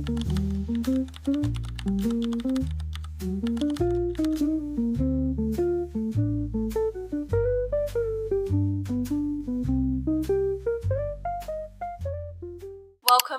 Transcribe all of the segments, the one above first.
Welcome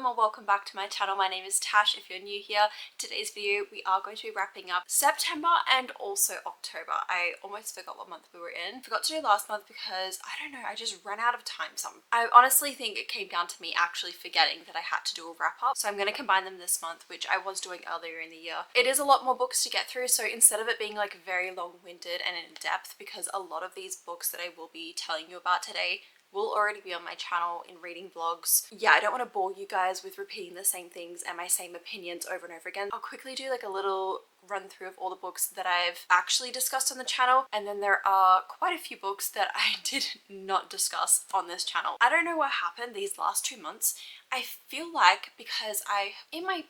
or welcome back to my channel. My name is Tash if you're new here. Today's video we are going to be wrapping up September and also October. I almost forgot what month we were in. Forgot to do last month because I don't know, I just ran out of time. I honestly think it came down to me actually forgetting that I had to do a wrap up. So I'm going to combine them this month, which I was doing earlier in the year. It is a lot more books to get through, so instead of it being like very long-winded and in depth, because a lot of these books that I will be telling you about today will already be on my channel in reading vlogs. Yeah, I don't want to bore you guys with repeating the same things and my same opinions over and over again. I'll quickly do like a little run through of all the books that I've actually discussed on the channel, and then there are quite a few books that I did not discuss on this channel. I don't know what happened these last 2 months. I feel like because in my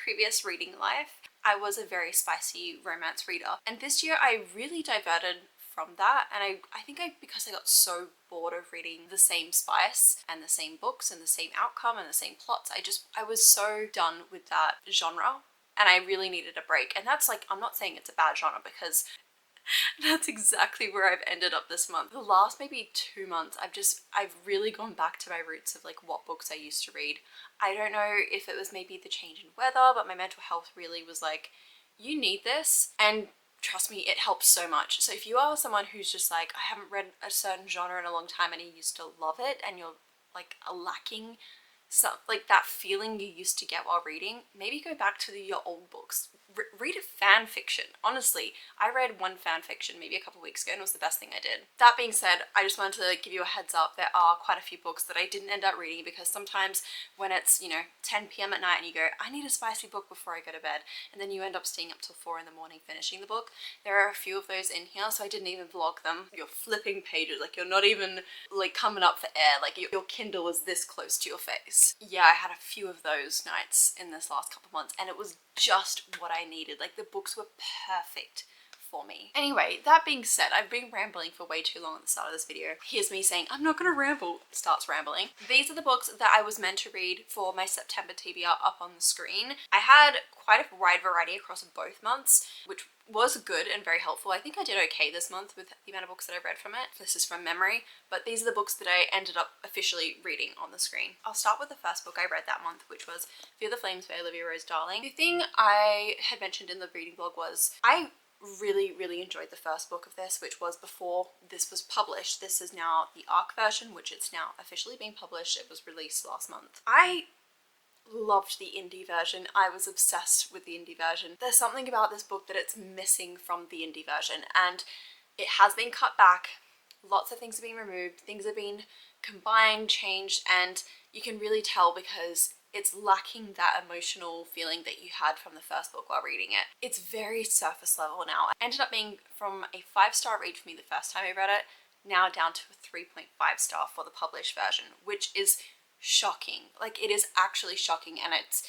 previous reading life, I was a very spicy romance reader, and this year I really diverted from that, and I think because I got so bored of reading the same spice and the same books and the same outcome and the same plots, I was so done with that genre, and I really needed a break. And that's like, I'm not saying it's a bad genre, because that's exactly where I've ended up this month. The last maybe 2 months, I've really gone back to my roots of like what books I used to read. I don't know if it was maybe the change in weather, but my mental health really was like, you need this. And trust me, it helps so much. So if you are someone who's just like, I haven't read a certain genre in a long time and you used to love it, and you're like lacking some like that feeling you used to get while reading, maybe go back to your old books. Read a fan fiction. Honestly, I read one fan fiction maybe a couple weeks ago and it was the best thing I did. That being said, I just wanted to give you a heads up. There are quite a few books that I didn't end up reading, because sometimes when it's, you know, 10 p.m. at night and you go, I need a spicy book before I go to bed, and then you end up staying up till 4 in the morning finishing the book. There are a few of those in here, so I didn't even vlog them. You're flipping pages, like you're not even like coming up for air, like your Kindle is this close to your face. Yeah, I had a few of those nights in this last couple months, and it was just what I needed. Like the books were perfect for me. Anyway, that being said, I've been rambling for way too long at the start of this video. Here's me saying, I'm not gonna ramble, starts rambling. These are the books that I was meant to read for my September TBR up on the screen. I had quite a wide variety across both months, which was good and very helpful. I think I did okay this month with the amount of books that I read from it. This is from memory, but these are the books that I ended up officially reading on the screen. I'll start with the first book I read that month, which was Fear the Flames by Olivia Rose Darling. The thing I had mentioned in the reading vlog was I really enjoyed the first book of this, which was before this was published. This is now the ARC version, which it's now officially being published. It was released last month. I loved the indie version. I was obsessed with the indie version. There's something about this book that it's missing from the indie version, and it has been cut back. Lots of things have been removed, things have been combined, changed, and you can really tell because it's lacking that emotional feeling that you had from the first book while reading it. It's very surface level now. It ended up being from a 5-star read for me the first time I read it, now down to a 3.5 star for the published version, which is shocking. Like, it is actually shocking, and it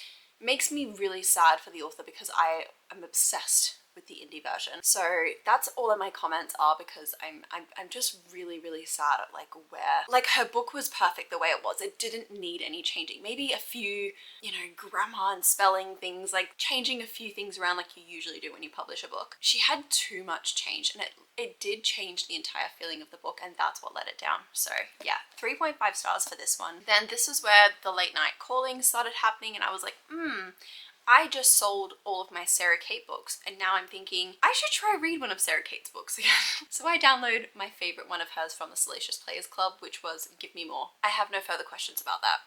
makes me really sad for the author because I am obsessed with the indie version. So that's all of my comments are, because I'm just really sad at like where, like, her book was perfect the way it was. It didn't need any changing. Maybe a few, you know, grammar and spelling things, like changing a few things around like you usually do when you publish a book. She had too much change, and it did change the entire feeling of the book, and that's what let it down. So yeah, 3.5 stars for this one. Then this is where the late night calling started happening, and I was like, I just sold all of my Sarah Kate books, and now I'm thinking I should try read one of Sarah Kate's books again. So I downloaded my favorite one of hers from the Salacious Players Club, which was Give Me More. I have no further questions about that.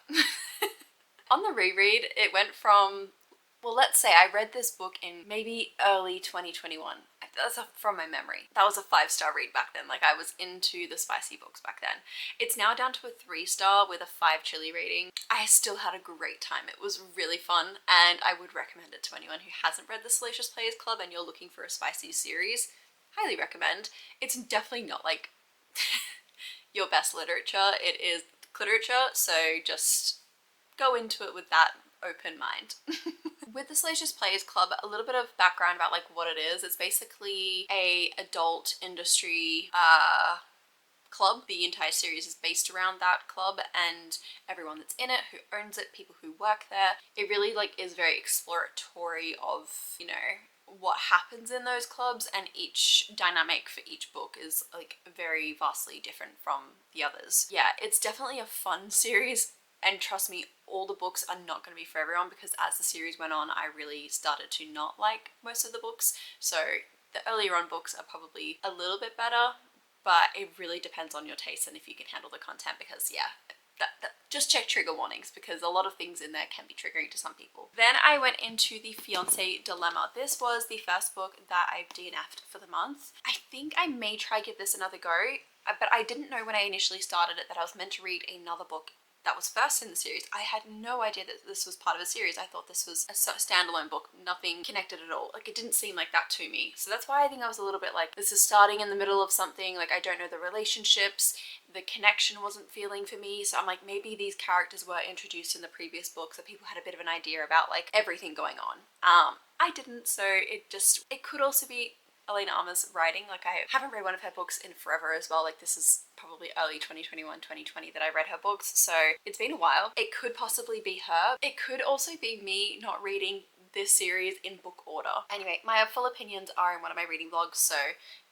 On the reread, it went from, well, let's say I read this book in maybe early 2021. That's from my memory. That was a 5-star read back then. Like, I was into the spicy books back then. It's now down to a 3-star with a 5 chili rating. I still had a great time. It was really fun, and I would recommend it to anyone who hasn't read the Salacious Players Club and you're looking for a spicy series. Highly recommend. It's definitely not like your best literature. It is literature, so just go into it with that open mind. With the Salacious Players Club, a little bit of background about like what it is. It's basically a adult industry club. The entire series is based around that club and everyone that's in it, who owns it, people who work there. It really like is very exploratory of, you know, what happens in those clubs, and each dynamic for each book is like very vastly different from the others. Yeah, it's definitely a fun series, and trust me, all the books are not going to be for everyone, because as the series went on, I really started to not like most of the books. So the earlier on books are probably a little bit better, but it really depends on your taste and if you can handle the content, because yeah, just check trigger warnings, because a lot of things in there can be triggering to some people. Then I went into the Fiance Dilemma. This was the first book that I've DNF'd for the month. I think I may try give this another go, but I didn't know when I initially started it that I was meant to read another book that was first in the series. I had no idea that this was part of a series. I thought this was a standalone book, nothing connected at all. Like, it didn't seem like that to me. So that's why I think I was a little bit like, this is starting in the middle of something. Like, I don't know the relationships. The connection wasn't feeling for me. So I'm like, maybe these characters were introduced in the previous book, so people had a bit of an idea about like everything going on. I didn't, so it could also be Elena Armour's writing. Like, I haven't read one of her books in forever as well. Like, this is probably early 2021, 2020 that I read her books, so it's been a while. It could possibly be her. It could also be me not reading this series in book order. Anyway, my full opinions are in one of my reading vlogs, so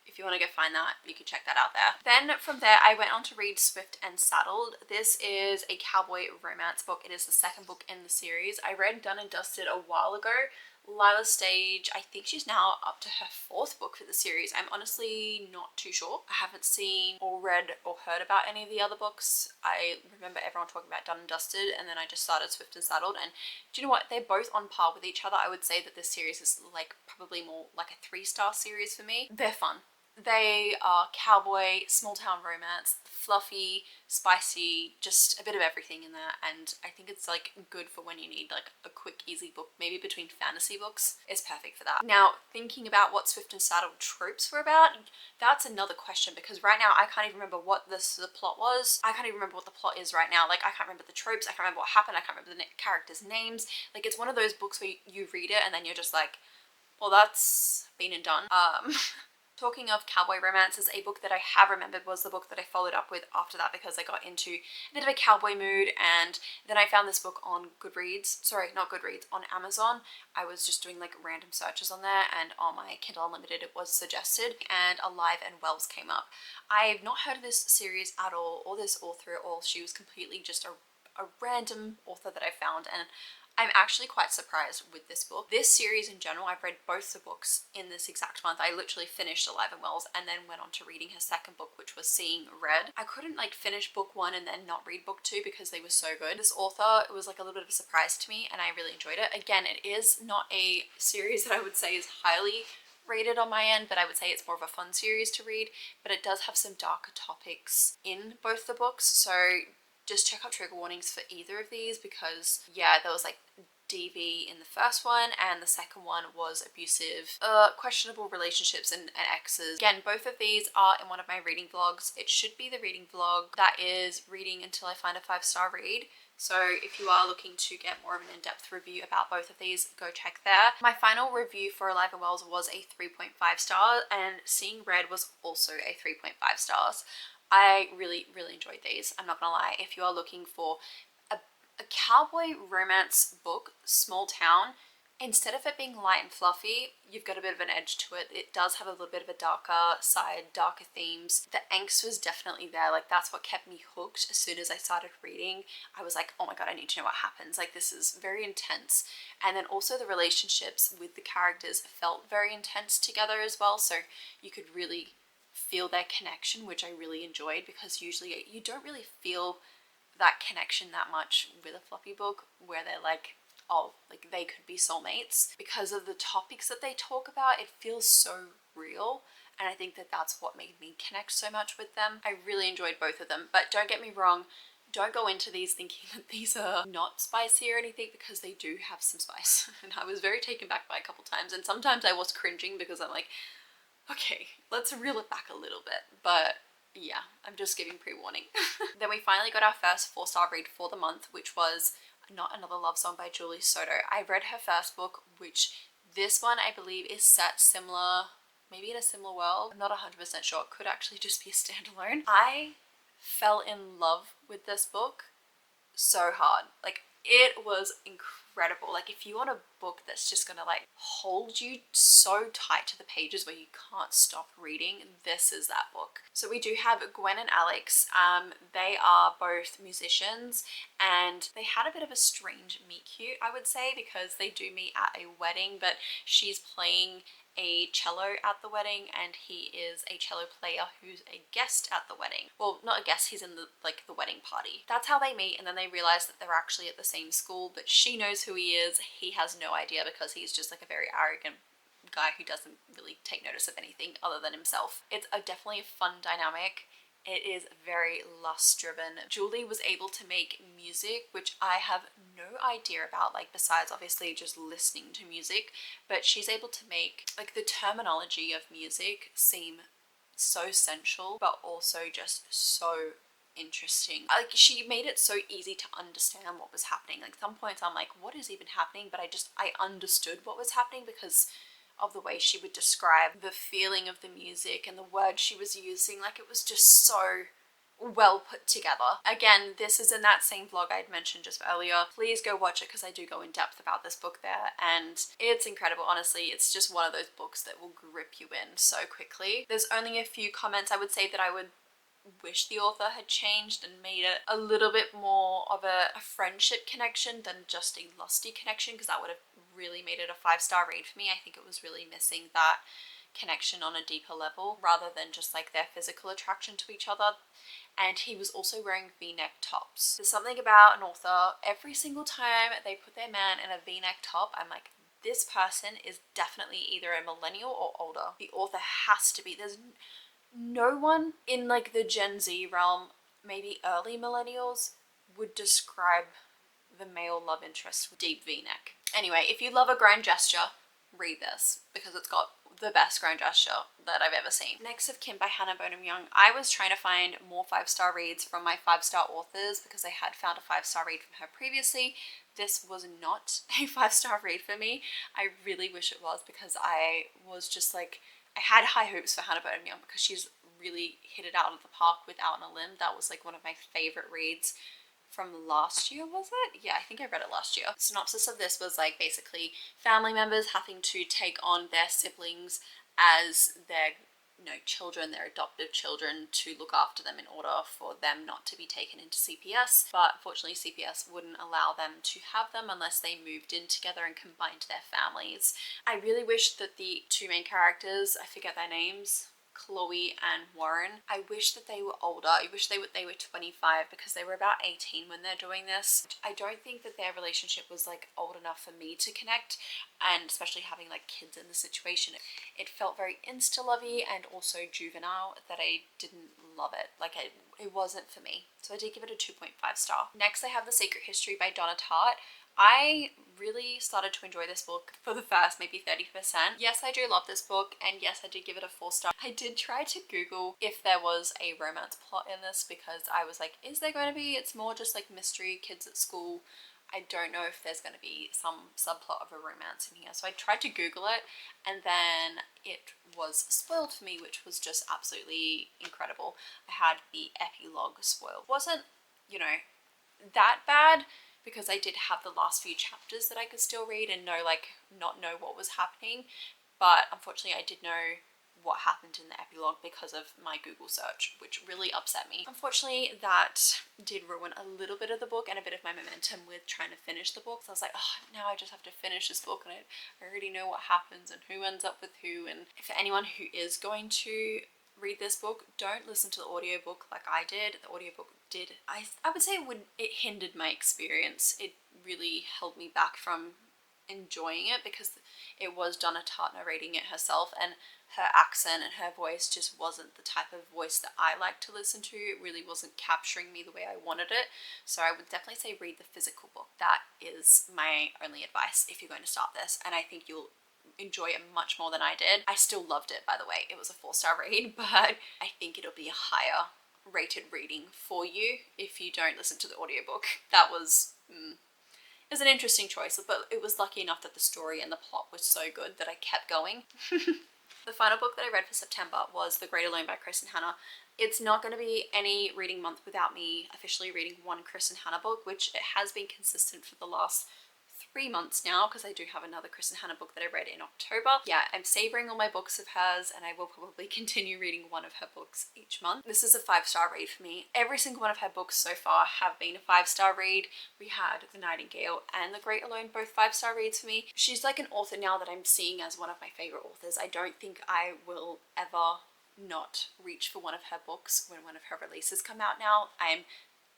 if you want to go find that, you can check that out there. Then from there, I went on to read Swift and Saddled. This is a cowboy romance book. It is the second book in the series. I read Done and Dusted a while ago. Lila Stage, I think she's now up to her fourth book for the series. I'm honestly not too sure. I haven't seen or read or heard about any of the other books. I remember everyone talking about Done and Dusted, and then I just started Swift and Saddled, and do you know what? They're both on par with each other. I would say that this series is like probably more like a 3-star series for me. They're fun. They are cowboy, small town romance, fluffy, spicy, just a bit of everything in there, and I think it's like good for when you need like a quick, easy book, maybe between fantasy books. It's perfect for that. Now, thinking about what Swift and Saddled tropes were about, that's another question, because right now I can't even remember what the plot was. I can't even remember what the plot is right now. Like, I can't remember the tropes, I can't remember what happened, I can't remember the characters' names. Like, it's one of those books where you read it and then you're just like, well, that's been and done. Talking of cowboy romances, a book that I have remembered was the book that I followed up with after that, because I got into a bit of a cowboy mood, and then I found this book on Goodreads. Sorry, not Goodreads, on Amazon. I was just doing like random searches on there, and on my Kindle Unlimited it was suggested, and Alive and Wells came up. I've not heard of this series at all, or this author at all. She was completely just a random author that I found, and I'm actually quite surprised with this book. This series in general, I've read both the books in this exact month. I literally finished Alive and Wells and then went on to reading her second book, which was Seeing Red. I couldn't like finish book 1 and then not read book 2 because they were so good. This author, it was like a little bit of a surprise to me, and I really enjoyed it. Again, it is not a series that I would say is highly rated on my end, but I would say it's more of a fun series to read, but it does have some darker topics in both the books, so just check out trigger warnings for either of these, because yeah, there was like DV in the first one, and the second one was abusive, questionable relationships and exes. Again, both of these are in one of my reading vlogs. It should be the reading vlog that is Reading Until I Find a 5-Star Read. So if you are looking to get more of an in-depth review about both of these, go check there. My final review for Alive and Wells was a 3.5 star, and Seeing Red was also a 3.5 stars. I really, really enjoyed these. I'm not gonna lie. If you are looking for a cowboy romance book, small town, instead of it being light and fluffy, you've got a bit of an edge to it. It does have a little bit of a darker side, darker themes. The angst was definitely there. Like, that's what kept me hooked. As soon as I started reading, I was like, oh my god, I need to know what happens. Like, this is very intense. And then also the relationships with the characters felt very intense together as well. So you could really feel their connection, which I really enjoyed, because usually you don't really feel that connection that much with a floppy book where they're like, oh, like they could be soulmates. Because of the topics that they talk about, it feels so real, and I think that that's what made me connect so much with them. I really enjoyed both of them, but don't get me wrong, don't go into these thinking that these are not spicy or anything, because they do have some spice. And I was very taken back by a couple times, and sometimes I was cringing because I'm like, okay, let's reel it back a little bit. But yeah, I'm just giving pre-warning. Then we finally got our first 4-star read for the month, which was Not Another Love Song by Julie Soto. I read her first book, which this one I believe is set similar, maybe in a similar world. I'm not 100% sure. It could actually just be a standalone. I fell in love with this book so hard. Like, it was incredible. Like, if you want a book that's just gonna like hold you so tight to the pages where you can't stop reading, this is that book. So we do have Gwen and Alex. They are both musicians, and they had a bit of a strange meet cute, I would say, because they do meet at a wedding, but she's playing a cello at the wedding and he is a cello player who's a guest at the wedding. Well, not a guest, he's in the wedding party. That's how they meet, and then they realize that they're actually at the same school, but she knows who he is. He has no idea because he's just like a very arrogant guy who doesn't really take notice of anything other than himself. It's definitely a fun dynamic. It is very lust driven. Julie was able to make music, which I have no idea about, like besides obviously just listening to music, but she's able to make like the terminology of music seem so sensual, but also just so interesting. Like, she made it so easy to understand what was happening. Like, some points I'm like, what is even happening? But I understood what was happening because of the way she would describe the feeling of the music and the words she was using. Like, it was just so well put together. Again, this is in that same vlog I'd mentioned just earlier. Please go watch it because I do go in depth about this book there, and it's incredible. Honestly, it's just one of those books that will grip you in so quickly. There's only a few comments I would say that I would wish the author had changed and made it a little bit more of a friendship connection than just a lusty connection, because that would have really made it a 5-star read for me. I think it was really missing that connection on a deeper level rather than just like their physical attraction to each other. And he was also wearing v-neck tops. There's something about an author, every single time they put their man in a v-neck top, I'm like, this person is definitely either a millennial or older. The author has to be. There's no one in like the Gen Z realm, maybe early millennials, would describe the male love interest with deep v-neck. Anyway, if you love a grand gesture, read this because it's got the best grand gesture that I've ever seen. Next of Kin by Hannah Bonham-Young. I was trying to find more 5-star reads from my 5-star authors because I had found a 5-star read from her previously. This was not a 5-star read for me. I really wish it was, because I was just like, I had high hopes for Hannah Bonham-Young because she's really hit it out of the park with Out on a Limb. That was like one of my favorite reads from last year, was it? Yeah, I think I read it last year. The synopsis of this was like basically family members having to take on their siblings as their children, their adoptive children, to look after them in order for them not to be taken into CPS. But unfortunately CPS wouldn't allow them to have them unless they moved in together and combined their families. I really wish that the two main characters, I forget their names, Chloe and Warren, I wish that they were older. I wish they were 25, because they were about 18 when they're doing this. I don't think that their relationship was like old enough for me to connect, and especially having like kids in the situation, it felt very insta-lovey and also juvenile that I didn't love it. Like, it wasn't for me. So I did give it a 2.5 star. Next I have The Secret History by Donna Tartt. I really started to enjoy this book for the first maybe 30%. Yes, I do love this book, and yes, I did give it a 4 star. I did try to Google if there was a romance plot in this, because I was like, is there going to be? It's more just like mystery, kids at school. I don't know if there's going to be some subplot of a romance in here. So I tried to Google it, and then it was spoiled for me, which was just absolutely incredible. I had the epilogue spoiled. It wasn't, that bad, because I did have the last few chapters that I could still read and not know what was happening. But unfortunately I did know what happened in the epilogue because of my Google search, which really upset me. Unfortunately, that did ruin a little bit of the book and a bit of my momentum with trying to finish the book. So I was like, oh, now I just have to finish this book, and I already know what happens and who ends up with who. And for anyone who is going to read this book, don't listen to the audiobook like I did. The audiobook did, I would say it hindered my experience. It really held me back from enjoying it, because it was Donna Tartt narrating it herself, and her accent and her voice just wasn't the type of voice that I like to listen to. It really wasn't capturing me the way I wanted it. So I would definitely say read the physical book. That is my only advice if you're going to start this, and I think you'll enjoy it much more than I did. I still loved it, by the way. It was a 4-star read, but I think it'll be a higher rated reading for you if you don't listen to the audiobook. That was it was an interesting choice, but it was lucky enough that the story and the plot was so good that I kept going. The final book that I read for September was The Great Alone by Kristin Hannah. It's not going to be any reading month without me officially reading one Kristin Hannah book, which it has been consistent for the last 3 months now, because I do have another Kristin Hannah book that I read in October. Yeah, I'm savouring all my books of hers, and I will probably continue reading one of her books each month. This is a 5-star read for me. Every single one of her books so far have been a 5-star read. We had The Nightingale and The Great Alone, both 5-star reads for me. She's like an author now that I'm seeing as one of my favourite authors. I don't think I will ever not reach for one of her books when one of her releases come out now. I'm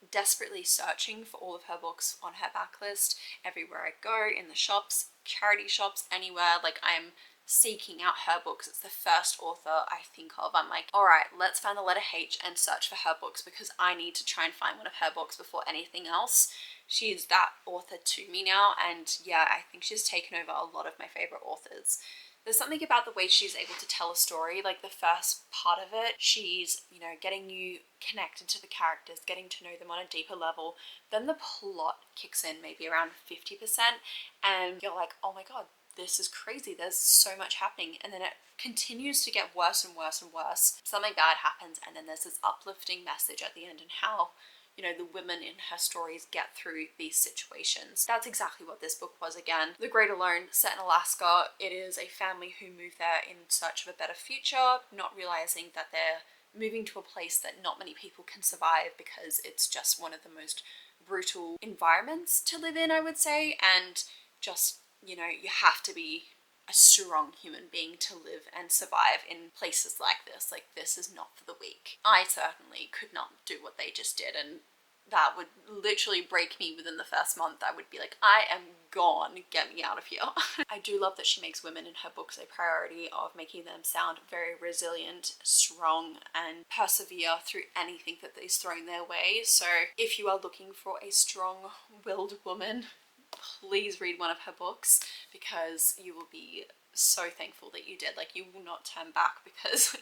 desperately searching for all of her books on her backlist everywhere I go, in the shops, charity shops, anywhere. Like, I'm seeking out her books. It's the first author I think of. I'm like, all right, let's find the letter H and search for her books, because I need to try and find one of her books before anything else. She is that author to me now, and yeah, I think she's taken over a lot of my favorite authors. There's something about the way she's able to tell a story. Like, the first part of it, she's, you know, getting you connected to the characters, getting to know them on a deeper level. Then the plot kicks in maybe around 50%, and you're like, oh my god, this is crazy. There's so much happening. And then it continues to get worse and worse and worse. Something bad happens, and then there's this uplifting message at the end, and how, you know, the women in her stories get through these situations. That's exactly what this book was again. The Great Alone, set in Alaska. It is a family who move there in search of a better future, not realizing that they're moving to a place that not many people can survive, because it's just one of the most brutal environments to live in, I would say. And just, you know, you have to be a strong human being to live and survive in places like this. Like, this is not for the weak. I certainly could not do what they just did, and that would literally break me within the first month. I would be like, I am gone, get me out of here. I do love that she makes women in her books a priority, of making them sound very resilient, strong, and persevere through anything that is thrown their way. So if you are looking for a strong-willed woman, please read one of her books, because you will be so thankful that you did. Like, you will not turn back, because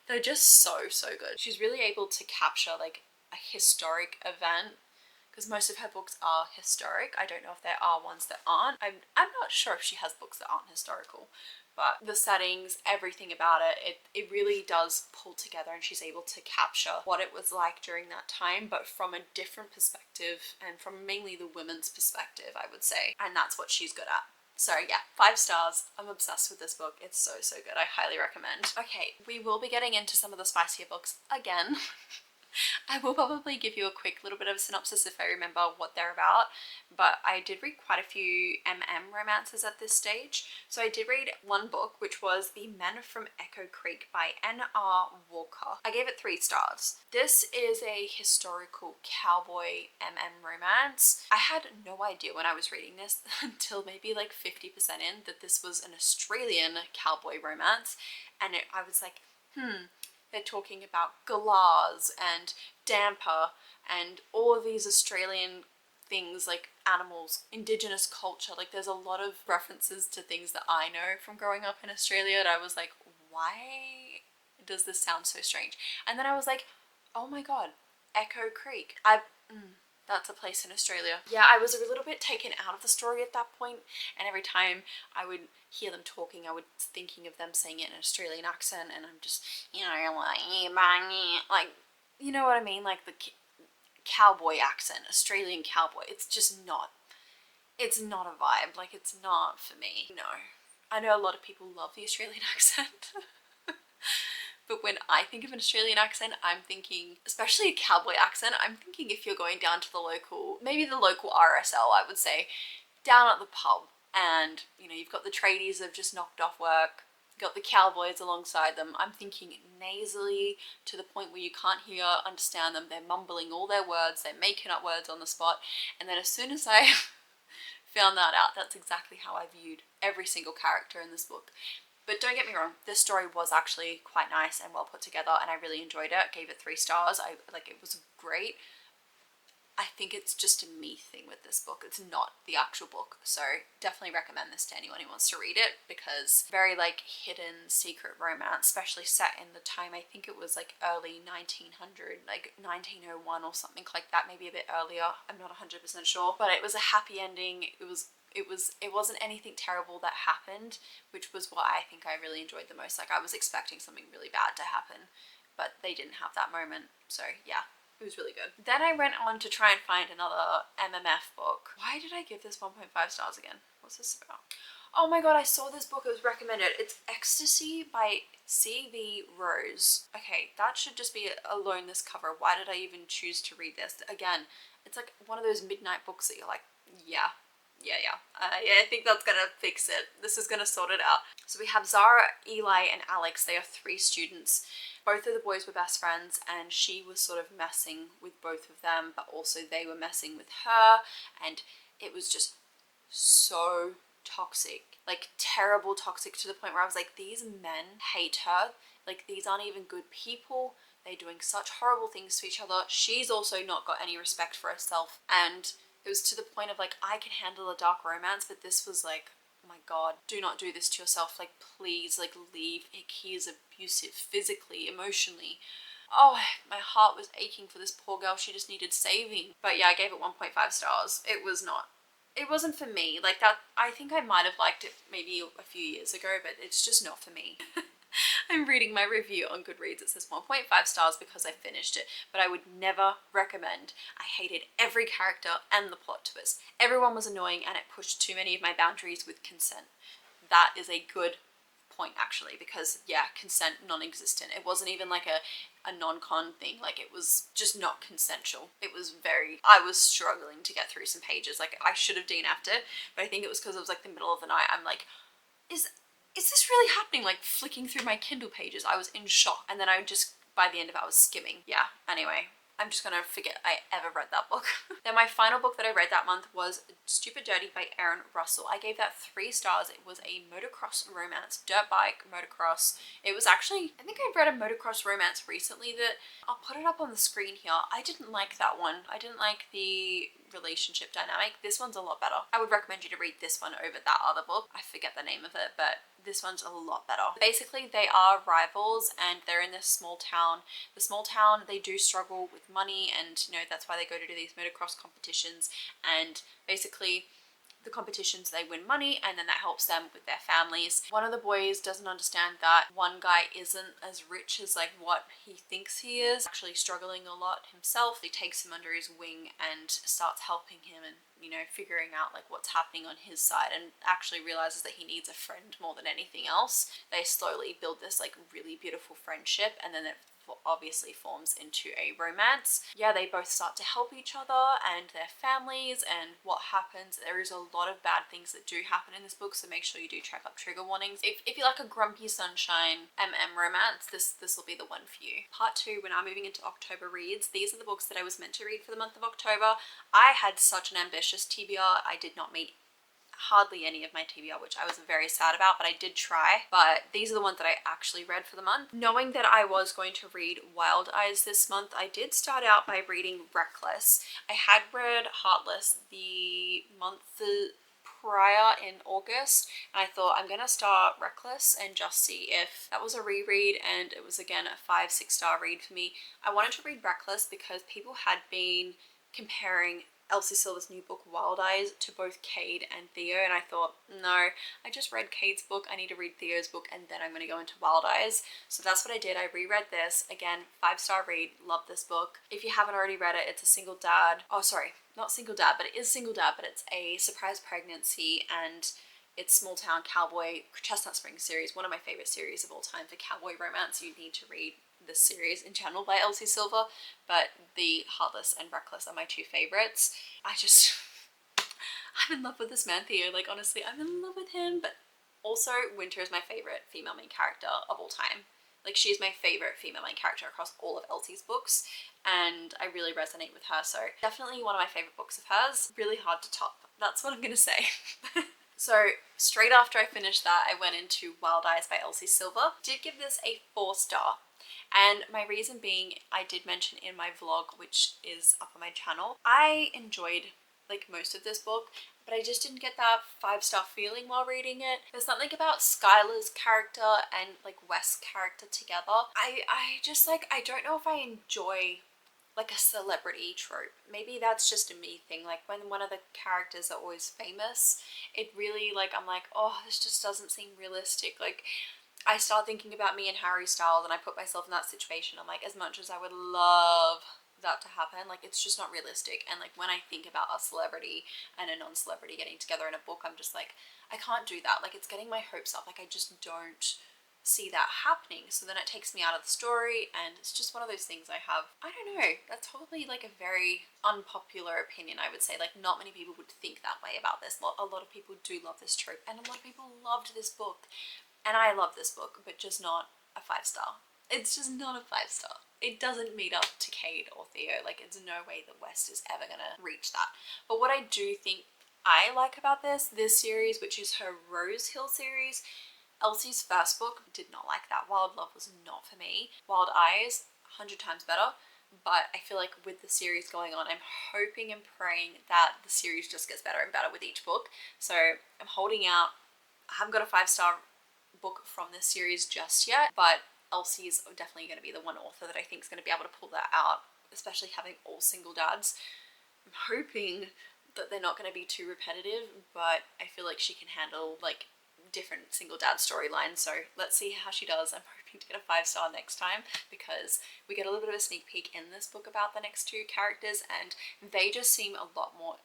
they're just so good. She's really able to capture like a historic event, because most of her books are historic. I don't know if there are ones that aren't. I'm not sure if she has books that aren't historical, but the settings, everything about it really does pull together, and she's able to capture what it was like during that time, but from a different perspective, and from mainly the women's perspective, I would say. And that's what she's good at. So yeah, 5 stars. I'm obsessed with this book. It's so good. I highly recommend. Okay, we will be getting into some of the spicier books again. I will probably give you a quick little bit of a synopsis if I remember what they're about, but I did read quite a few romances at this stage. So I did read one book, which was The Men from Echo Creek by N.R. Walker. I gave it 3 stars. This is a historical cowboy romance. I had no idea when I was reading this until maybe like 50% in that this was an Australian cowboy romance, and I was like, they're talking about galahs and damper and all of these Australian things, like animals, indigenous culture. Like, there's a lot of references to things that I know from growing up in Australia, and I was like, why does this sound so strange? And then I was like, oh my god, Echo Creek. That's a place in Australia. Yeah, I was a little bit taken out of the story at that point, and every time I would hear them talking, I was thinking of them saying it in an Australian accent, and I'm just, you know, like, you know what I mean? Like the cowboy accent, Australian cowboy. It's just not, it's not a vibe. Like, it's not for me. No. I know a lot of people love the Australian accent. But when I think of an Australian accent, I'm thinking, especially a cowboy accent, I'm thinking if you're going down to the local, maybe the local RSL, I would say, down at the pub, and, you know, you've got the tradies that have just knocked off work, you've got the cowboys alongside them. I'm thinking nasally to the point where you can't understand them. They're mumbling all their words, they're making up words on the spot, and then as soon as I found that out, that's exactly how I viewed every single character in this book. But don't get me wrong, this story was actually quite nice and well put together, and I really enjoyed it. Gave it 3 stars. It was great. I think it's just a me thing with this book. It's not the actual book. So definitely recommend this to anyone who wants to read it, because very like hidden secret romance, especially set in the time, I think it was like early 1900, like 1901 or something like that, maybe a bit earlier. I'm not 100% sure, but it was a happy ending. It was It wasn't anything terrible that happened, which was what I think I really enjoyed the most. Like, I was expecting something really bad to happen, but they didn't have that moment. So yeah, it was really good. Then I went on to try and find another MMF book. Why did I give this 1.5 stars again? What's this about? Oh my god, I saw this book, it was recommended. It's Ecstasy by C.V. Rose. Okay, that should just be alone this cover. Why did I even choose to read this? Again, it's like one of those midnight books that you're like, yeah, I think that's gonna fix it. This is gonna sort it out. So we have Zara, Eli, and Alex. They are 3 students. Both of the boys were best friends, and she was sort of messing with both of them, but also they were messing with her, and it was just so toxic, like terrible toxic, to the point where I was like, these men hate her. Like, these aren't even good people. They're doing such horrible things to each other. She's also not got any respect for herself, and it was to the point of like, I can handle a dark romance, but this was like, oh my god, do not do this to yourself. Like, please, like, leave. He is abusive physically, emotionally. Oh, my heart was aching for this poor girl. She just needed saving. But yeah, I gave it 1.5 stars. It wasn't for me. Like, that, I think I might have liked it maybe a few years ago, but it's just not for me. I'm reading my review on Goodreads. It says 1.5 stars because I finished it, but I would never recommend. I hated every character and the plot twist. Everyone was annoying, and it pushed too many of my boundaries with consent. That is a good point, actually, because yeah, consent non-existent. It wasn't even like a non-con thing. Like, it was just not consensual. It was I was struggling to get through some pages. Like, I should have DNF'd it, but I think it was because it was like the middle of the night. I'm like, is this really happening? Like, flicking through my Kindle pages, I was in shock. And then by the end of it, I was skimming. Yeah, anyway, I'm just gonna forget I ever read that book. Then my final book that I read that month was Stupid Dirty by Erin Russell. I gave that 3 stars. It was a motocross romance, dirt bike motocross. It was actually, I think I read a motocross romance recently that, I'll put it up on the screen here. I didn't like that one. I didn't like the relationship dynamic. This one's a lot better. I would recommend you to read this one over that other book. I forget the name of it, but this one's a lot better. Basically, they are rivals, and they're in this small town. The small town, they do struggle with money, and you know, that's why they go to do these motocross competitions. And basically, the competitions, they win money, and then that helps them with their families. One of the boys doesn't understand that one guy isn't as rich as like what he thinks he is, actually struggling a lot himself. He takes him under his wing and starts helping him, and you know, figuring out like what's happening on his side, and actually realizes that he needs a friend more than anything else. They slowly build this like really beautiful friendship, and then it obviously forms into a romance. Yeah, they both start to help each other and their families, and what happens, there is a lot of bad things that do happen in this book, so make sure you do check up trigger warnings. If you like a grumpy sunshine romance, this will be the one for you. Part 2, we're now moving into October reads. These are the books that I was meant to read for the month of October. I had such an ambitious TBR. I did not meet hardly any of my TBR, which I was very sad about, but I did try. But these are the ones that I actually read for the month. Knowing that I was going to read Wild Eyes this month, I did start out by reading Reckless. I had read Heartless the month prior in August, and I thought, I'm gonna start Reckless and just see if that was a reread, and it was again a 5-6 star read for me. I wanted to read Reckless because people had been comparing Elsie Silver's new book Wild Eyes to both Cade and Theo, and I thought, no, I just read Cade's book, I need to read Theo's book, and then I'm going to go into Wild Eyes. So that's what I did. I reread this. Again, 5-star read. Love this book. If you haven't already read it, it's a single dad. Oh, sorry, not single dad, but it is single dad, but it's a surprise pregnancy, and it's Small Town Cowboy, Chestnut Springs series, one of my favorite series of all time for cowboy romance. You need to read this series in general by Elsie Silver, but the Heartless and Reckless are my 2 favorites. I'm in love with this man, Theo. Like, honestly, I'm in love with him. But also, Winter is my favorite female main character of all time. Like, she's my favorite female main character across all of Elsie's books, and I really resonate with her. So definitely one of my favorite books of hers. Really hard to top. That's what I'm gonna say. So straight after I finished that, I went into Wild Eyes by Elsie Silver. Did give this a 4-star. And my reason being, I did mention in my vlog, which is up on my channel, I enjoyed like most of this book, but I just didn't get that 5-star feeling while reading it. There's something about Skylar's character and like Wes's character together. I just like, I don't know if I enjoy like a celebrity trope. Maybe that's just a me thing. Like when one of the characters are always famous, it really like, I'm like, oh, this just doesn't seem realistic. Like I start thinking about me and Harry Styles and I put myself in that situation. I'm like, as much as I would love that to happen, like it's just not realistic. And like when I think about a celebrity and a non-celebrity getting together in a book, I'm just like, I can't do that. Like it's getting my hopes up. Like I just don't see that happening, so then it takes me out of the story, and it's just one of those things I have. I don't know, that's probably like a very unpopular opinion, I would say. Like not many people would think that way about this. A lot of people do love this trope, and a lot of people loved this book, and I love this book, but just not a 5-star. It's just not a 5-star. It doesn't meet up to Cade or Theo. Like it's no way that West is ever gonna reach that. But what I do think I like about this series, which is her Rose Hill series, Elsie's first book, did not like that. Wild Love was not for me. Wild Eyes, 100 times better. But I feel like with the series going on, I'm hoping and praying that the series just gets better and better with each book. So I'm holding out. I haven't got a 5-star book from this series just yet, but Elsie is definitely going to be the one author that I think is going to be able to pull that out, especially having all single dads. I'm hoping that they're not going to be too repetitive, but I feel like she can handle like different single dad storylines, so let's see how she does. I'm hoping to get a 5-star next time, because we get a little bit of a sneak peek in this book about the next 2 characters, and they just seem a lot more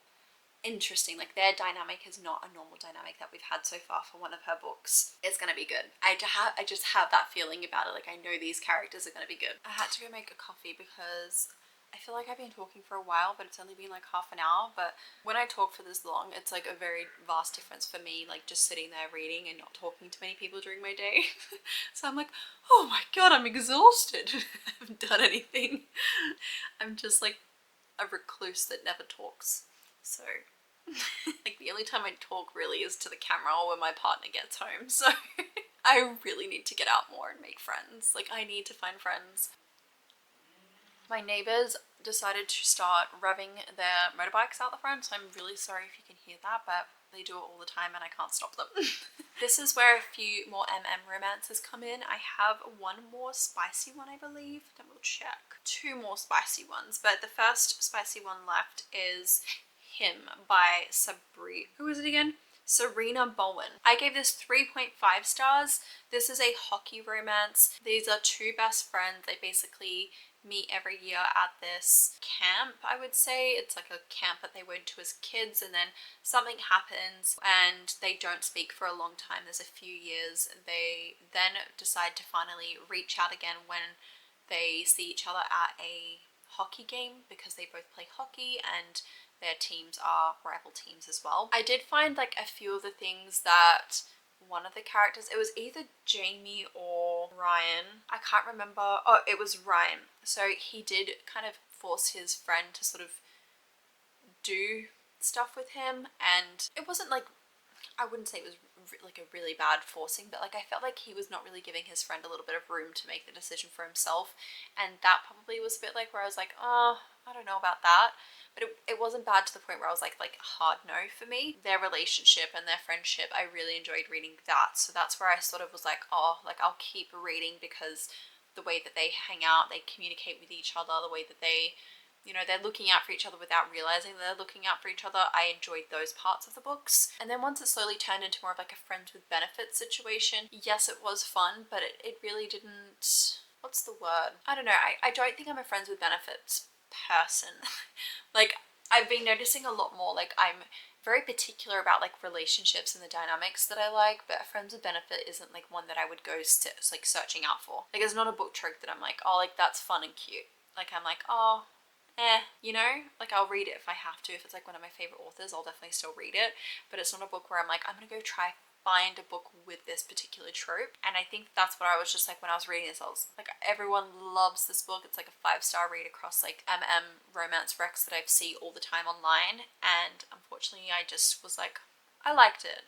interesting. Like their dynamic is not a normal dynamic that we've had so far for one of her books. It's gonna be good. I just have that feeling about it. Like I know these characters are gonna be good. I had to go make a coffee because I feel like I've been talking for a while, but it's only been like half an hour. But when I talk for this long, it's like a very vast difference for me, like just sitting there reading and not talking to many people during my day. So I'm like, oh my god, I'm exhausted. I haven't done anything. I'm just like a recluse that never talks. So like the only time I talk really is to the camera or when my partner gets home. So I really need to get out more and make friends. Like I need to find friends. My neighbours decided to start revving their motorbikes out the front, so I'm really sorry if you can hear that, but they do it all the time and I can't stop them. This is where a few more romances come in. I have one more spicy one, I believe. Then we'll check. 2 more spicy ones, but the first spicy one left is Him by who is it again? Serena Bowen. I gave this 3.5 stars. This is a hockey romance. These are 2 best friends. They basically meet every year at this camp, I would say. It's like a camp that they went to as kids, and then something happens and they don't speak for a long time. There's a few years. They then decide to finally reach out again when they see each other at a hockey game, because they both play hockey and their teams are rival teams as well. I did find like a few of the things that one of the characters, it was either Jamie or Ryan, I can't remember. Oh, it was Ryan. So he did kind of force his friend to sort of do stuff with him, and it wasn't like, I wouldn't say it was like a really bad forcing, but like I felt like he was not really giving his friend a little bit of room to make the decision for himself, and that probably was a bit like where I was like, oh, I don't know about that. But it wasn't bad to the point where I was like a hard no for me. Their relationship and their friendship, I really enjoyed reading that. So that's where I sort of was like, oh, like I'll keep reading, because the way that they hang out, they communicate with each other, the way that they, you know, they're looking out for each other without realizing they're looking out for each other. I enjoyed those parts of the books. And then once it slowly turned into more of like a friends with benefits situation, yes, it was fun, but it really didn't, what's the word? I don't know. I don't think I'm a friends with benefits person. Like I've been noticing a lot more, like I'm very particular about like relationships and the dynamics that I like, but friends with benefit isn't like one that I would go like searching out for. Like it's not a book trope that I'm like, oh, like that's fun and cute. Like I'm like, oh, you know, like I'll read it if I have to. If it's like one of my favorite authors, I'll definitely still read it, but it's not a book where I'm like, I'm gonna go try find a book with this particular trope. And I think that's what I was just like when I was reading this. I was like, everyone loves this book. It's like a 5-star read across like romance recs that I've seen all the time online, and unfortunately I just was like, I liked it.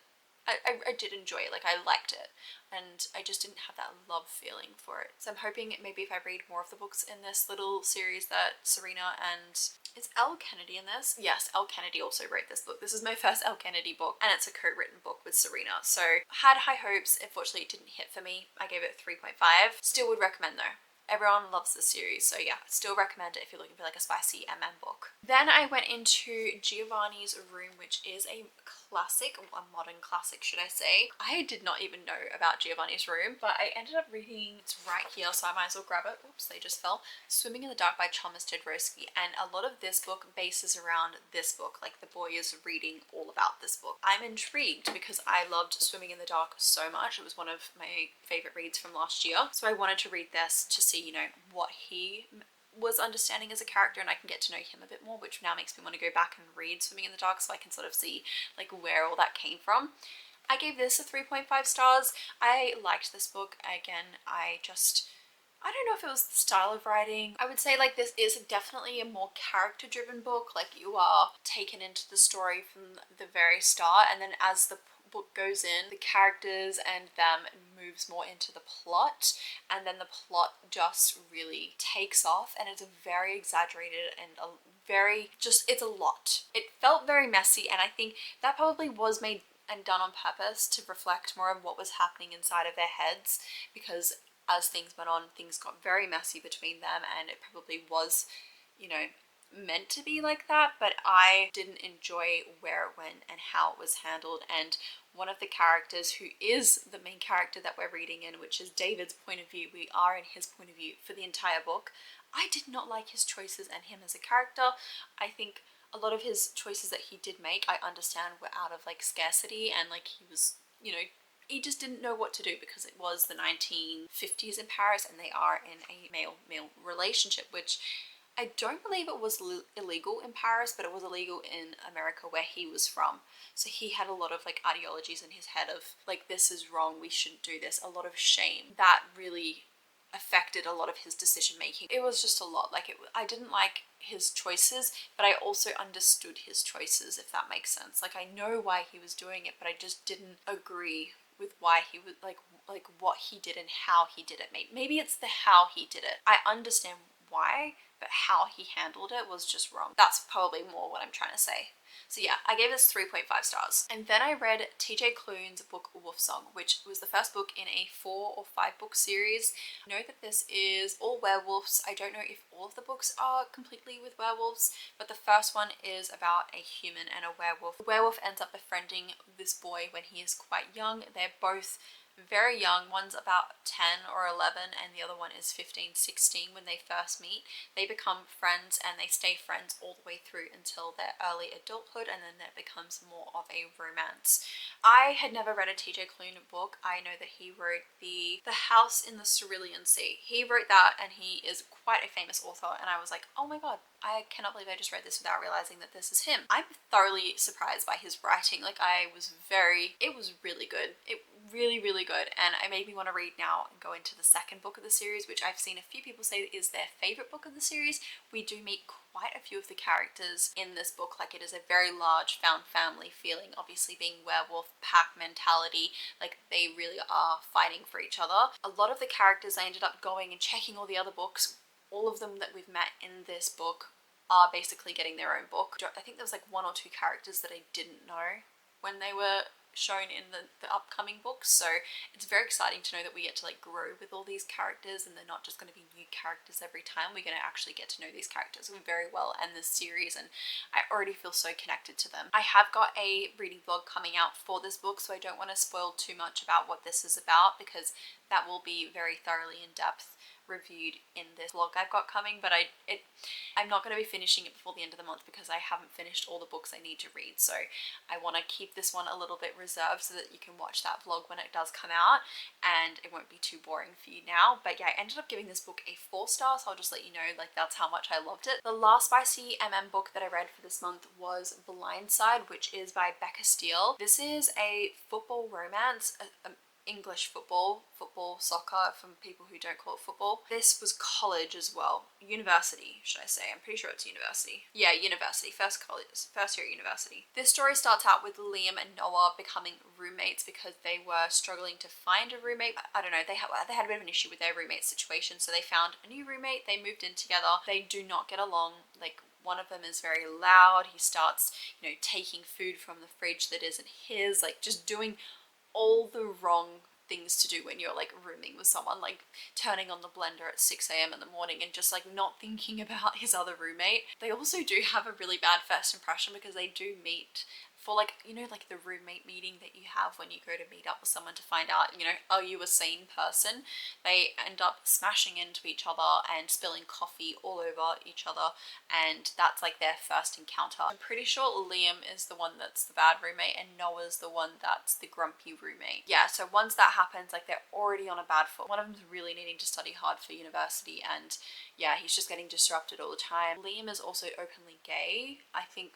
I did enjoy it, like I liked it, and I just didn't have that love feeling for it. So I'm hoping maybe if I read more of the books in this little series that Serena and, is Elle Kennedy in this? Yes, Elle Kennedy also wrote this book. This is my first Elle Kennedy book, and it's a co-written book with Serena. So had high hopes. Unfortunately it didn't hit for me. I gave it 3.5. Still would recommend though. Everyone loves this series, so yeah, still recommend it if you're looking for like a spicy book. Then I went into Giovanni's Room, which is a classic, a modern classic should I say. I did not even know about Giovanni's Room, but I ended up reading, it's right here so I might as well grab it. Oops, they just fell. Swimming in the Dark by Thomas Tedrowski, and a lot of this book bases around this book, like the boy is reading all about this book. I'm intrigued because I loved Swimming in the Dark so much. It was one of my favorite reads from last year, so I wanted to read this to see, you know, what he was understanding as a character, and I can get to know him a bit more, which now makes me want to go back and read Swimming in the Dark so I can sort of see like where all that came from. I gave this a 3.5 stars. I liked this book. Again, I don't know if it was the style of writing. I would say like this is definitely a more character driven book. Like you are taken into the story from the very start, and then as the book goes in, the characters and them moves more into the plot, and then the plot just really takes off, and it's a very exaggerated and a very it's a lot. It felt very messy, and I think that probably was made and done on purpose to reflect more of what was happening inside of their heads, because as things went on, things got very messy between them, and it probably was, you know, meant to be like that, but I didn't enjoy where it went and how it was handled. And one of the characters, who is the main character that we're reading in, which is David's point of view, we are in his point of view for the entire book, I did not like his choices and him as a character. I think a lot of his choices that he did make, I understand, were out of like scarcity, and like he was, you know, he just didn't know what to do because it was the 1950s in Paris and they are in a male-male relationship, which I don't believe it was illegal in Paris, but it was illegal in America where he was from. So he had a lot of like ideologies in his head of like, this is wrong, we shouldn't do this, a lot of shame. That really affected a lot of his decision making. It was just a lot. Like I didn't like his choices, but I also understood his choices, if that makes sense. Like I know why he was doing it, but I just didn't agree with why he was like what he did and how he did it. Maybe it's the how he did it. I understand why, but how he handled it was just wrong. That's probably more what I'm trying to say. So yeah, I gave this 3.5 stars. And then I read TJ Klune's book Wolfsong, which was the first book in a 4 or 5 book series. I know that this is all werewolves. I don't know if all of the books are completely with werewolves, but the first one is about a human and a werewolf. The werewolf ends up befriending this boy when he is quite young. They're both very young. One's about 10 or 11 and the other one is 15, 16 when they first meet. They become friends and they stay friends all the way through until their early adulthood, and then it becomes more of a romance. I had never read a TJ Klune book. I know that he wrote the House in the Cerulean Sea. He wrote that, and he is quite a famous author, and I was like, oh my god, I cannot believe I just read this without realizing that this is him. I'm thoroughly surprised by his writing. Like it was really good. It really good, and it made me want to read now and go into the second book of the series, which I've seen a few people say is their favorite book of the series. We do meet quite a few of the characters in this book. Like it is a very large found family feeling, obviously being werewolf pack mentality, like they really are fighting for each other. A lot of the characters, I ended up going and checking all the other books. All of them that we've met in this book are basically getting their own book. I think there was like 1 or 2 characters that I didn't know when they were shown in the upcoming books, so it's very exciting to know that we get to like grow with all these characters, and they're not just going to be new characters every time. We're going to actually get to know these characters very well and this series, and I already feel so connected to them. I have got a reading vlog coming out for this book, so I don't want to spoil too much about what this is about, because that will be very thoroughly in depth reviewed in this vlog I've got coming, but I'm not going to be finishing it before the end of the month because I haven't finished all the books I need to read, so I want to keep this one a little bit reserved so that you can watch that vlog when it does come out and it won't be too boring for you now. But yeah, I ended up giving this book a 4 star, so I'll just let you know like that's how much I loved it. The last spicy book that I read for this month was Blindside, which is by Becca Steele. This is a football romance, English football, soccer from people who don't call it football. This was college as well. University, should I say. I'm pretty sure it's university. Yeah, university. First year at university. This story starts out with Liam and Noah becoming roommates because they were struggling to find a roommate. I don't know, they had a bit of an issue with their roommate situation, so they found a new roommate, they moved in together. They do not get along. Like, one of them is very loud. He starts, taking food from the fridge that isn't his, like just doing all the wrong things to do when you're like rooming with someone, like turning on the blender at 6 a.m. in the morning and just like not thinking about his other roommate. They also do have a really bad first impression because they do meet for like, you know, like the roommate meeting that you have when you go to meet up with someone to find out, you know, are you a sane person? They end up smashing into each other and spilling coffee all over each other, and that's like their first encounter. I'm pretty sure Liam is the one that's the bad roommate and Noah's the one that's the grumpy roommate. Yeah, so once that happens, like they're already on a bad foot. One of them's really needing to study hard for university, and yeah, he's just getting disrupted all the time. Liam is also openly gay. I think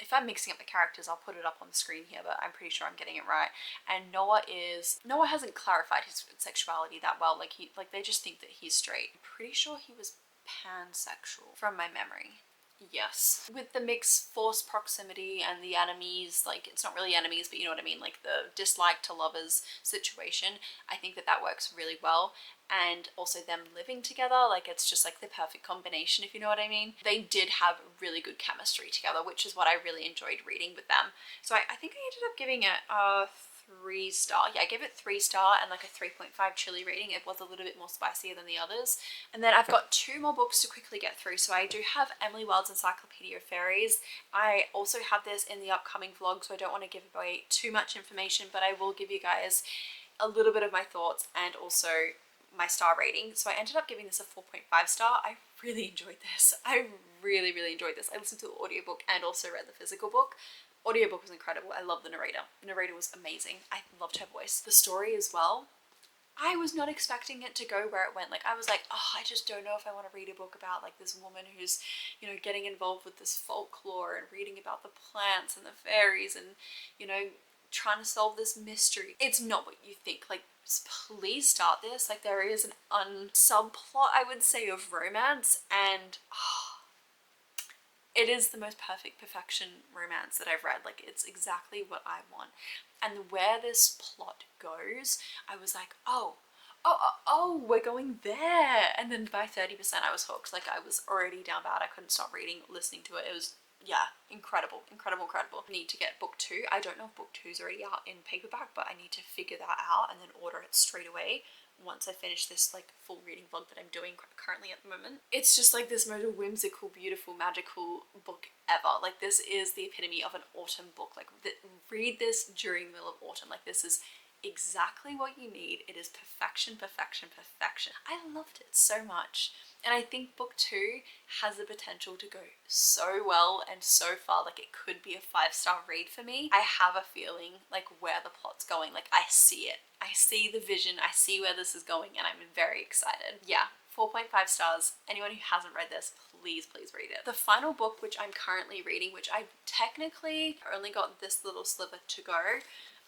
if I'm mixing up the characters, I'll put it up on the screen here, but I'm pretty sure I'm getting it right. And Noah hasn't clarified his sexuality that well. Like they just think that he's straight. I'm pretty sure he was pansexual from my memory. Yes. With the mixed forced proximity and the enemies, like it's not really enemies, but you know what I mean, like the dislike to lovers situation, I think that works really well. And also them living together, like it's just like the perfect combination, if you know what I mean. They did have really good chemistry together, which is what I really enjoyed reading with them. So I think I ended up giving it a 3-star. Yeah, I gave it 3-star and like a 3.5 chili rating. It was a little bit more spicier than the others. And then I've got 2 more books to quickly get through. So I do have Emily Wild's Encyclopedia of Faeries. I also have this in the upcoming vlog, so I don't want to give away too much information, but I will give you guys a little bit of my thoughts and also my star rating. So I ended up giving this a 4.5 star. I really enjoyed this. I really enjoyed this. I listened to the audiobook and also read the physical book. Audiobook was incredible. I love the narrator. The narrator was amazing. I loved her voice. The story as well, I was not expecting it to go where it went. Like I was like, oh, I just don't know if I want to read a book about like this woman who's, you know, getting involved with this folklore and reading about the plants and the fairies and, you know, trying to solve this mystery. It's not what you think. Like, please start this. Like there is an subplot, I would say, of romance, and it is the most perfection romance that I've read. Like it's exactly what I want. And where this plot goes, I was like, oh, we're going there. And then by 30% I was hooked. Like I was already down bad. I couldn't stop reading, listening to it. It was, yeah, incredible. I need to get book 2. I don't know if book 2 is already out in paperback, but I need to figure that out and then order it straight away once I finish this like full reading vlog that I'm doing currently at the moment. It's just like this most whimsical, beautiful, magical book ever. Like this is the epitome of an autumn book. Like read this during the middle of autumn. Like this is exactly what you need. It is perfection. I loved it so much. And I think book 2 has the potential to go so well and so far. Like it could be a 5-star read for me. I have a feeling like where the plot's going. Like I see it. I see the vision. I see where this is going and I'm very excited. Yeah. 4.5 stars. Anyone who hasn't read this, please read it. The final book which I'm currently reading, which I technically only got this little sliver to go,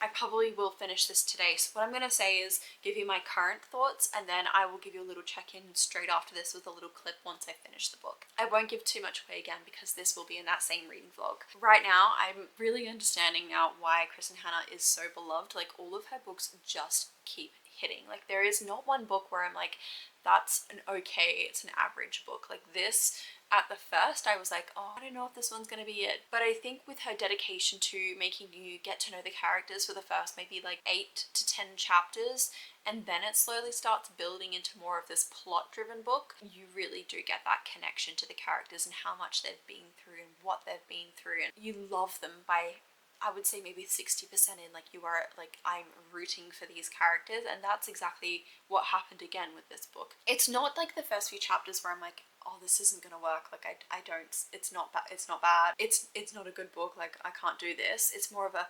I probably will finish this today. So what I'm going to say is give you my current thoughts and then I will give you a little check-in straight after this with a little clip once I finish the book. I won't give too much away again because this will be in that same reading vlog. Right now, I'm really understanding now why Kristin Hannah is so beloved. Like all of her books just keep hitting. Like there is not one book where I'm like, that's an okay, it's an average book. Like this, at the first I was like, oh, I don't know if this one's gonna be it. But I think with her dedication to making you get to know the characters for the first maybe like 8 to 10 chapters, and then it slowly starts building into more of this plot driven book, you really do get that connection to the characters and how much they've been through and what they've been through, and you love them by, I would say maybe 60% in, like you are like, I'm rooting for these characters, and that's exactly what happened again with this book. It's not like the first few chapters where I'm like, oh, this isn't gonna work, like I don't, it's not bad, it's not a good book, like I can't do this. It's more of a,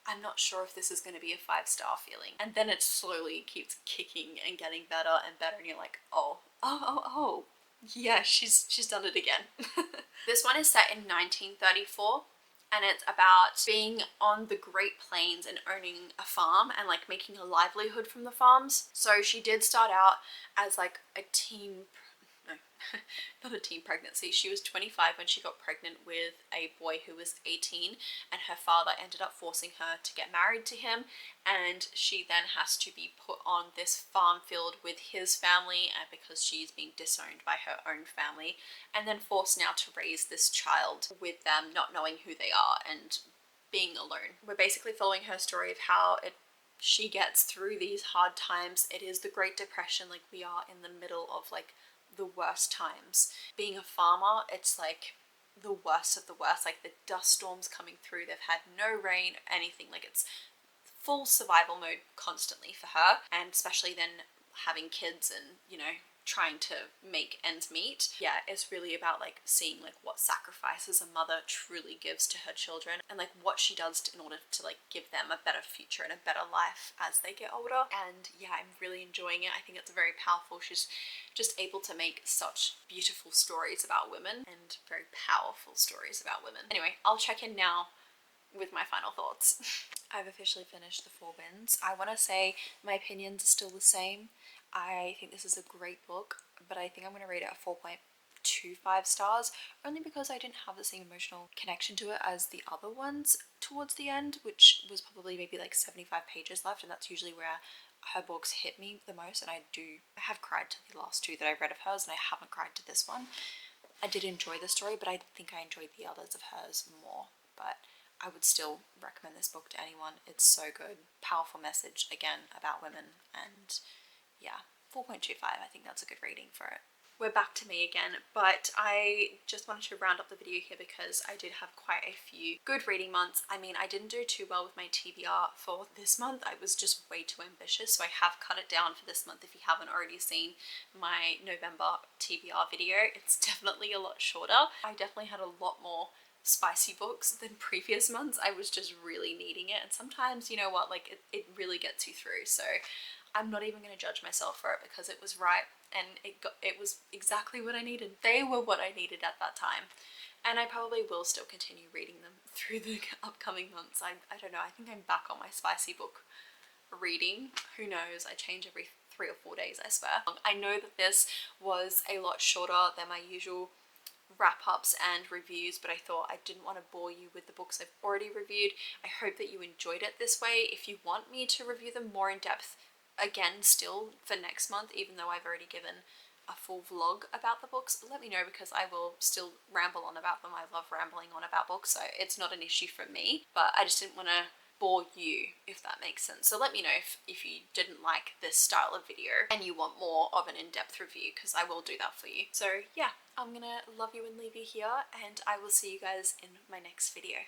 I'm not sure if this is going to be a 5-star feeling. And then it slowly keeps kicking and getting better and better, and you're like, oh, yeah, she's done it again. This one is set in 1934. And it's about being on the Great Plains and owning a farm and like making a livelihood from the farms. So she did start out as like a teen, no, not a teen pregnancy. She was 25 when she got pregnant with a boy who was 18, and her father ended up forcing her to get married to him, and she then has to be put on this farm field with his family, and because she's being disowned by her own family, and then forced now to raise this child with them, not knowing who they are and being alone. We're basically following her story of how it she gets through these hard times. It is the Great Depression, like we are in the middle of like the worst times. Being a farmer, it's like the worst of the worst, like the dust storms coming through, they've had no rain, anything, like it's full survival mode constantly for her, and especially then having kids and, you know, trying to make ends meet. Yeah, it's really about like seeing like what sacrifices a mother truly gives to her children, and like what she does in order to like give them a better future and a better life as they get older. And yeah, I'm really enjoying it. I think it's very powerful. She's just able to make such beautiful stories about women and very powerful stories about women. Anyway, I'll check in now with my final thoughts. I've officially finished The Four Winds. I want to say my opinions are still the same. I think this is a great book, but I think I'm going to rate it a 4.25 stars, only because I didn't have the same emotional connection to it as the other ones towards the end, which was probably maybe like 75 pages left, and that's usually where her books hit me the most. And I have cried to the last two that I read of hers, and I haven't cried to this one. I did enjoy the story, but I think I enjoyed the others of hers more. But I would still recommend this book to anyone. It's so good. Powerful message, again, about women, and yeah, 4.25, I think that's a good rating for it. We're back to me again, but I just wanted to round up the video here because I did have quite a few good reading months. I mean, I didn't do too well with my TBR for this month. I was just way too ambitious, so I have cut it down for this month. If you haven't already seen my November TBR video, it's definitely a lot shorter. I definitely had a lot more spicy books than previous months. I was just really needing it, and sometimes, you know what, like it really gets you through. So I'm not even going to judge myself for it because it was right, and it was exactly what I needed. They were what I needed at that time, and I probably will still continue reading them through the upcoming months. I don't know, I think I'm back on my spicy book reading. Who knows, I change every 3 or 4 days, I swear. I know that this was a lot shorter than my usual wrap-ups and reviews, but I thought I didn't want to bore you with the books I've already reviewed. I hope that you enjoyed it this way. If you want me to review them more in depth again still for next month, even though I've already given a full vlog about the books, let me know, because I will still ramble on about them. I love rambling on about books, so it's not an issue for me, but I just didn't want to bore you, if that makes sense. So let me know if you didn't like this style of video and you want more of an in-depth review, because I will do that for you. So yeah, I'm gonna love you and leave you here, and I will see you guys in my next video.